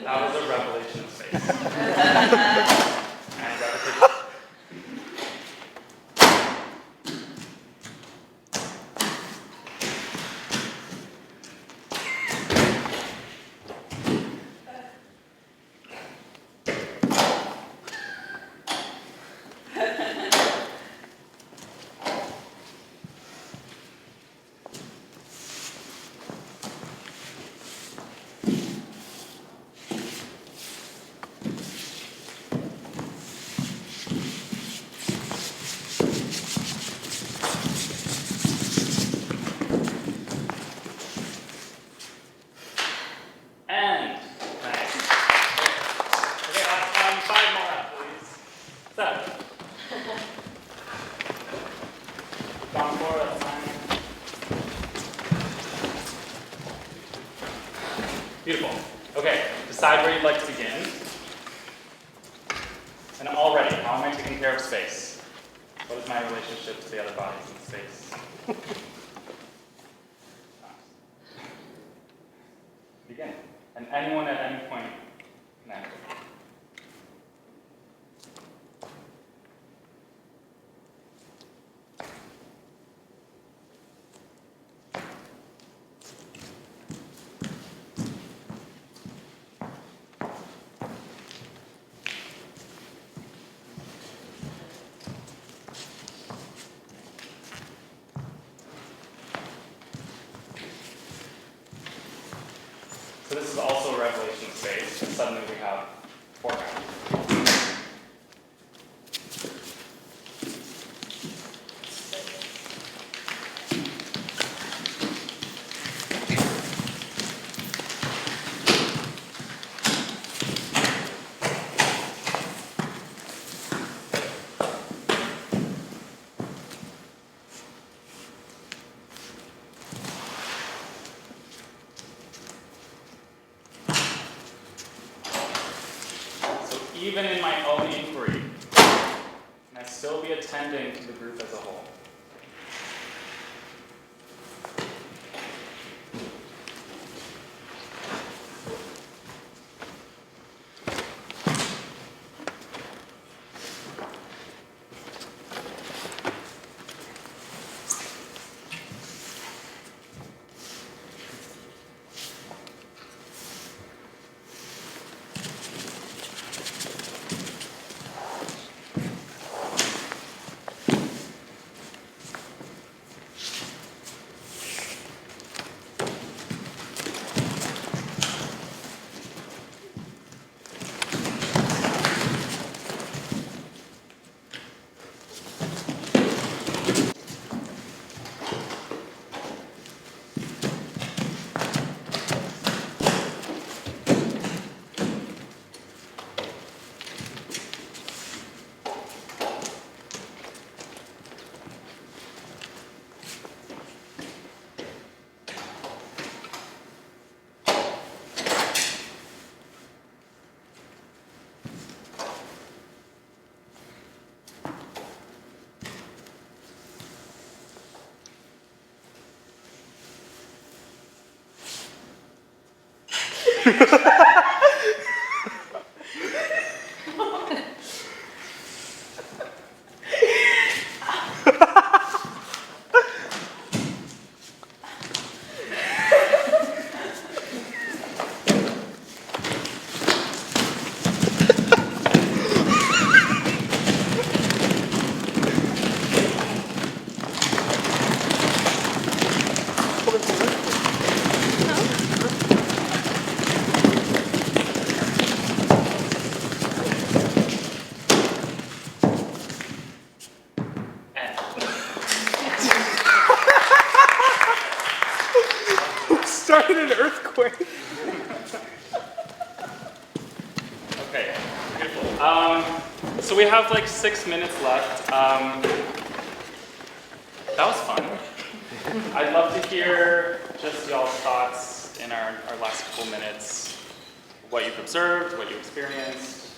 That was a revelation of space. And repetition. And nice. Okay, 5 more up, please. 7. Down 4, that's fine. Beautiful. Okay, decide where you'd like to begin. And already, how am I taking care of space? What is my relationship to the other bodies in space? Begin. And anyone at any point can enter. So this is also a revelation of space, and suddenly we have foreground. Even in my own inquiry, can I still be attending to the group as a whole? Started an earthquake. Okay, beautiful. So we have like 6 minutes left. That was fun. I'd love to hear just y'all's thoughts in our last couple minutes. What you've observed, what you experienced.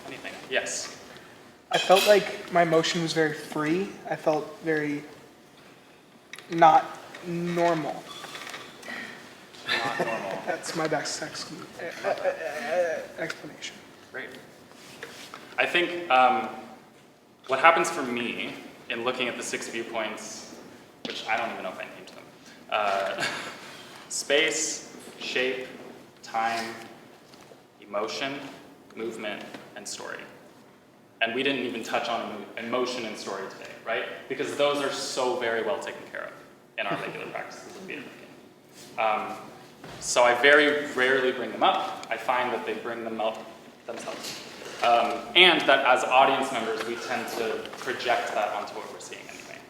Anything? Yes. I felt like my emotion was very free. I felt very not normal. Not normal. That's my best explanation. Great. I think what happens for me in looking at the 6 viewpoints, which I don't even know if I named them, space, shape, time, emotion, movement, and story. And we didn't even touch on emotion and story today, right? Because those are so very well taken care of in our regular practices of theater making. So I very rarely bring them up. I find that they bring them up themselves. And that as audience members, we tend to project that onto what we're seeing anyway.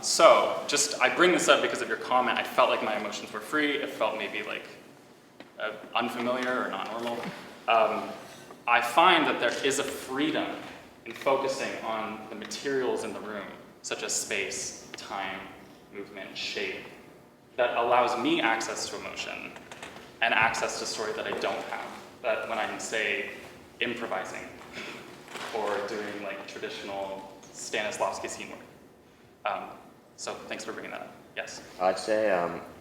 So I bring this up because of your comment. I felt like my emotions were free. It felt maybe like unfamiliar or not normal. I find that there is a freedom in focusing on the materials in the room, such as space, time, movement, shape, that allows me access to emotion and access to story that I don't have. That when I'm, say, improvising or doing like traditional Stanislavski scene work. So thanks for bringing that up. Yes? I'd say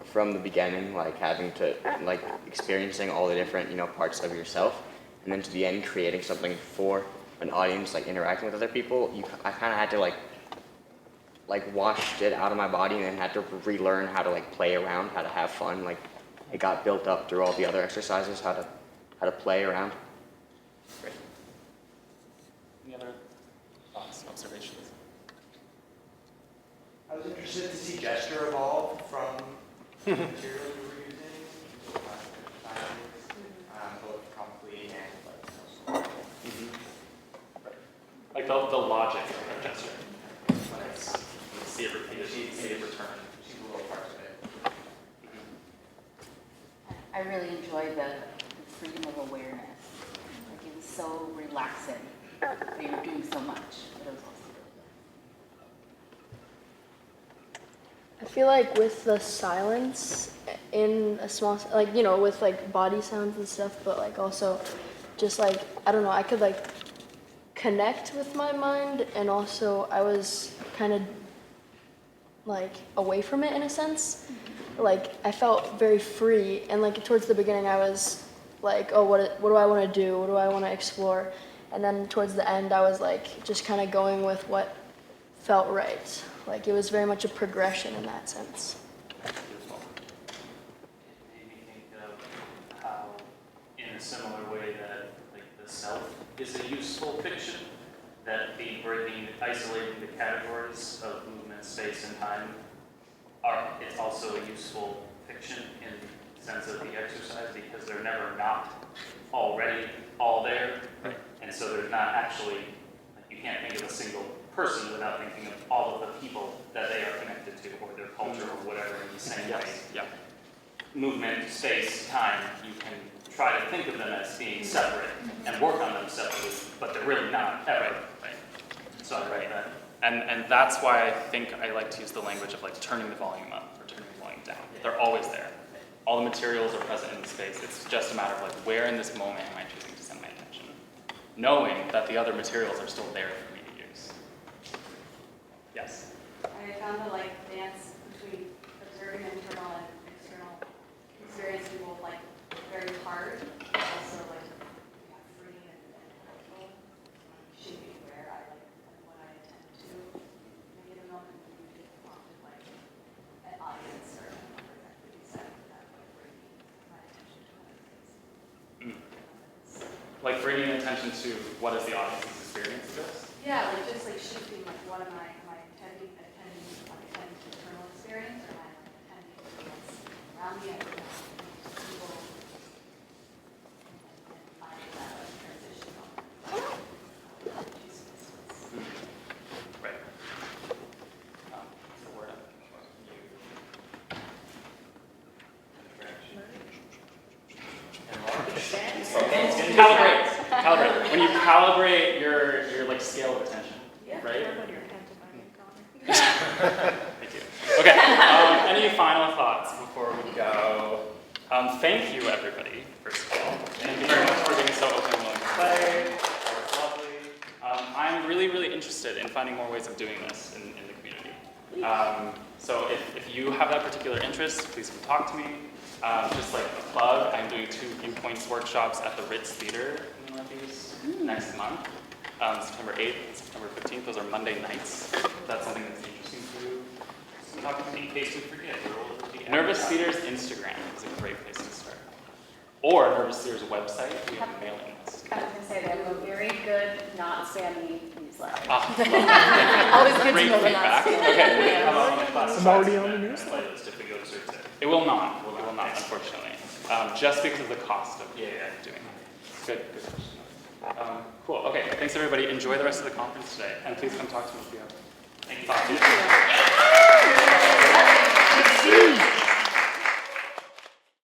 from the beginning, like having to, like experiencing all the different, parts of yourself, and then to the end creating something for an audience, like interacting with other people, I kind of had to like wash it out of my body and then had to relearn how to like play around, how to have fun. Like it got built up through all the other exercises, how to play around. Great. Any other thoughts, observations? I was interested to see gesture evolve from the materials we were using, both comically and like. Like the logic of gesture. When it's, you see it repeated, you see it return. She's a little part of it. I really enjoyed the freedom of awareness. Like it was so relaxing. They were doing so much, but it was also I feel like with the silence in a small, like, with like body sounds and stuff, but like also just like, I don't know, I could like connect with my mind, and also I was kind of like away from it in a sense. Like I felt very free, and like towards the beginning I was like, oh, what do I want to do? What do I want to explore? And then towards the end I was like just kind of going with what felt right. Like it was very much a progression in that sense. Beautiful. It made me think of how, in a similar way that like the self is a useful fiction, that the isolating the categories of movement, space, and time it's also a useful fiction in the sense of the exercise, because they're never not already all there. Right. And so there's not actually, you can't think of a single person without thinking of all of the people that they are connected to, or their culture, or whatever, in the same way. Yeah. Movement, space, time, you can try to think of them as being separate and work on them separately, but they're really not ever. Right. So I write that. And that's why I think I like to use the language of like turning the volume up or turning the volume down. They're always there. All the materials are present in the space. It's just a matter of like, where in this moment am I choosing to send my attention? Knowing that the other materials are still there for me to use. Yes? I found the dance between observing internal and Like bringing attention to what is the audience's experience of this? Yeah, like just like shifting, like what am I attending to internal experience, or am I attending to what's around me? I don't know. People and finding that like transitional. Right. The word Calibrate. When you calibrate your like scale of attention, right? Thank you. Okay. Any final thoughts before we go? Thank you, everybody. First of all, thank you very much for being so open and willing to play. That was lovely. I'm really interested in finding more ways of doing this in the community. So if you have that particular interest, please come talk to me. Just like a plug, I'm doing 2 Viewpoints workshops at the Ritz Theater in the Northeast next month, September 8th and September 15th. Those are Monday nights. If that's something that's interesting to you, come talk to me. In case you forget, Nervous Theater's Instagram is a great place to start. Or Nervous Theater's website. We have a mailing list. I was going to say they have a very good, not spammy newsletter. Always good to know feedback. Okay, how about on the class? I'm already on the newsletter. If we go to search it. It will not. It will not, unfortunately. Just because of the cost of doing it. Good question. Cool. Okay. Thanks, everybody. Enjoy the rest of the conference today, and please come talk to me if you have. Thank you.